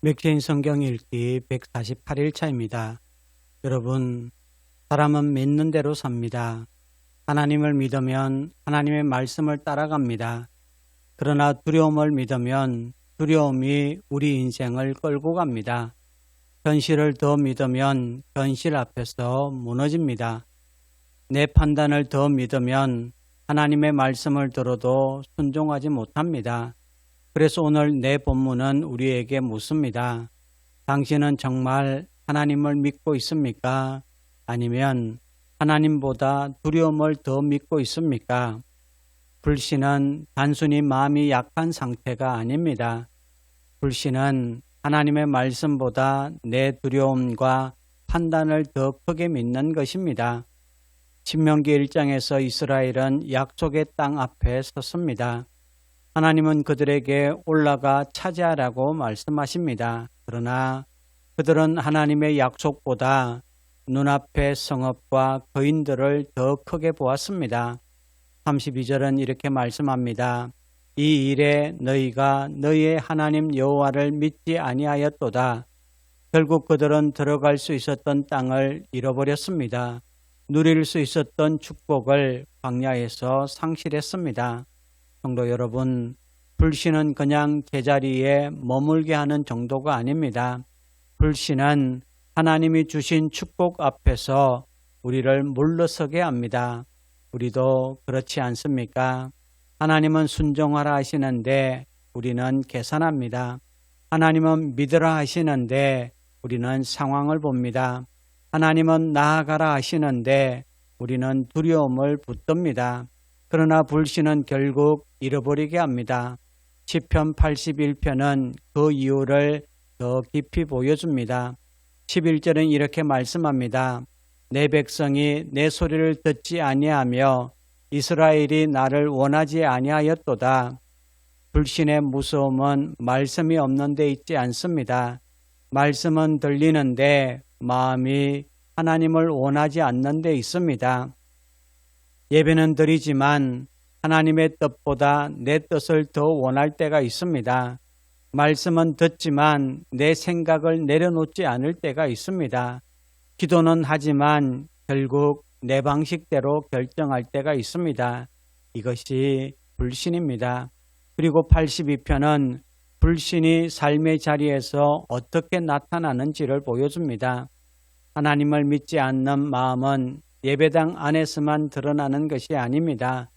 맥주인 성경 읽기 148일차입니다. 여러분, 사람은 믿는 대로 삽니다. 하나님을 믿으면 하나님의 말씀을 따라갑니다. 그러나 두려움을 믿으면 두려움이 우리 인생을 끌고 갑니다. 현실을 더 믿으면 현실 앞에서 무너집니다. 내 판단을 더 믿으면 하나님의 말씀을 들어도 순종하지 못합니다. 그래서 오늘 내 본문은 우리에게 묻습니다. 당신은 정말 하나님을 믿고 있습니까? 아니면 하나님보다 두려움을 더 믿고 있습니까? 불신은 단순히 마음이 약한 상태가 아닙니다. 불신은 하나님의 말씀보다 내 두려움과 판단을 더 크게 믿는 것입니다. 신명기 1장에서 이스라엘은 약속의 땅 앞에 섰습니다. 하나님은 그들에게 올라가 차지하라고 말씀하십니다. 그러나 그들은 하나님의 약속보다 눈앞의 성읍과 거인들을 더 크게 보았습니다. 32절은 이렇게 말씀합니다. 이 일에 너희가 너희의 하나님 여호와를 믿지 아니하였도다. 결국 그들은 들어갈 수 있었던 땅을 잃어버렸습니다. 누릴 수 있었던 축복을 광야에서 상실했습니다. 성도 여러분, 불신은 그냥 제자리에 머물게 하는 정도가 아닙니다. 불신은 하나님이 주신 축복 앞에서 우리를 물러서게 합니다. 우리도 그렇지 않습니까? 하나님은 순종하라 하시는데 우리는 계산합니다. 하나님은 믿으라 하시는데 우리는 상황을 봅니다. 하나님은 나아가라 하시는데 우리는 두려움을 붙듭니다. 그러나 불신은 결국 잃어버리게 합니다. 시편 81편은 그 이유를 더 깊이 보여줍니다. 11절은 이렇게 말씀합니다. 내 백성이 내 소리를 듣지 아니하며 이스라엘이 나를 원하지 아니하였도다. 불신의 무서움은 말씀이 없는 데 있지 않습니다. 말씀은 들리는데 마음이 하나님을 원하지 않는 데 있습니다. 예배는 드리지만 하나님의 뜻보다 내 뜻을 더 원할 때가 있습니다. 말씀은 듣지만 내 생각을 내려놓지 않을 때가 있습니다. 기도는 하지만 결국 내 방식대로 결정할 때가 있습니다. 이것이 불신입니다. 그리고 82편은 불신이 삶의 자리에서 어떻게 나타나는지를 보여줍니다. 하나님을 믿지 않는 마음은 예배당 안에서만 드러나는 것이 아닙니다.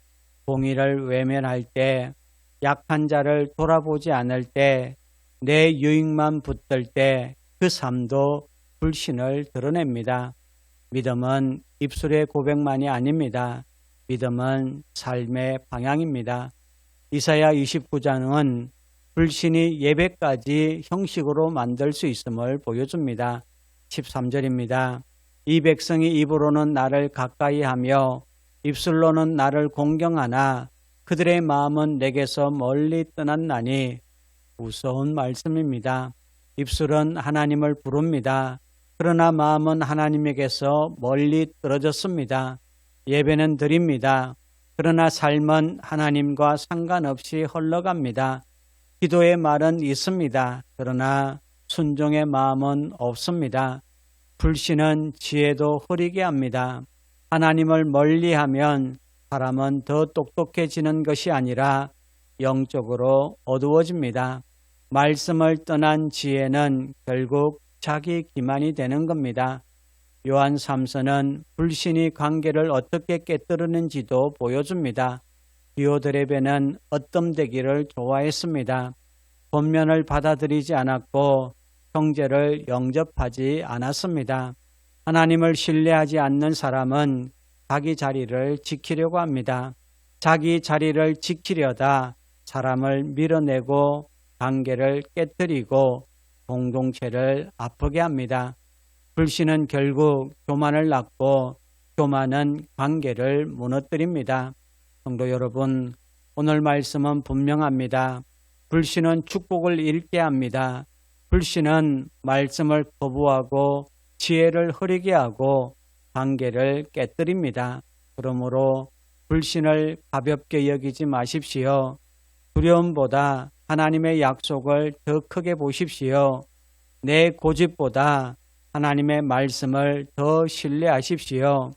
공의를 외면할 때, 약한 자를 돌아보지 않을 때, 내 유익만 붙들 때 그 삶도 불신을 드러냅니다. 믿음은 입술의 고백만이 아닙니다. 믿음은 삶의 방향입니다. 이사야 29장은 불신이 예배까지 형식으로 만들 수 있음을 보여줍니다. 13절입니다. 이 백성이 입으로는 나를 가까이 하며 입술로는 나를 공경하나 그들의 마음은 내게서 멀리 떠났나니. 무서운 말씀입니다. 입술은 하나님을 부릅니다. 그러나 마음은 하나님에게서 멀리 떨어졌습니다. 예배는 드립니다. 그러나 삶은 하나님과 상관없이 흘러갑니다. 기도의 말은 있습니다. 그러나 순종의 마음은 없습니다. 불신은 지혜도 흐리게 합니다. 하나님을 멀리하면 사람은 더 똑똑해지는 것이 아니라 영적으로 어두워집니다. 말씀을 떠난 지혜는 결국 자기 기만이 되는 겁니다. 요한 3서는 불신이 관계를 어떻게 깨뜨리는지도 보여줍니다. 디오드레베는 어뜸되기를 좋아했습니다. 권면을 받아들이지 않았고 형제를 영접하지 않았습니다. 하나님을 신뢰하지 않는 사람은 자기 자리를 지키려고 합니다. 자기 자리를 지키려다 사람을 밀어내고 관계를 깨뜨리고 공동체를 아프게 합니다. 불신은 결국 교만을 낳고 교만은 관계를 무너뜨립니다. 성도 여러분, 오늘 말씀은 분명합니다. 불신은 축복을 잃게 합니다. 불신은 말씀을 거부하고 지혜를 흐리게 하고 관계를 깨뜨립니다. 그러므로 불신을 가볍게 여기지 마십시오. 두려움보다 하나님의 약속을 더 크게 보십시오. 내 고집보다 하나님의 말씀을 더 신뢰하십시오.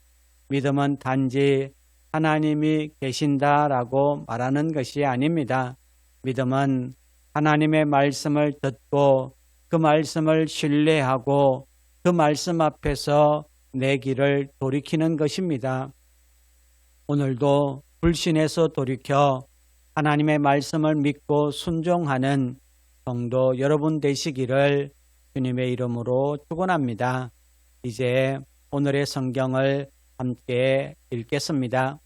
믿음은 단지 하나님이 계신다라고 말하는 것이 아닙니다. 믿음은 하나님의 말씀을 듣고 그 말씀을 신뢰하고 그 말씀 앞에서 내 길을 돌이키는 것입니다. 오늘도 불신에서 돌이켜 하나님의 말씀을 믿고 순종하는 성도 여러분 되시기를 주님의 이름으로 축원합니다. 이제 오늘의 성경을 함께 읽겠습니다.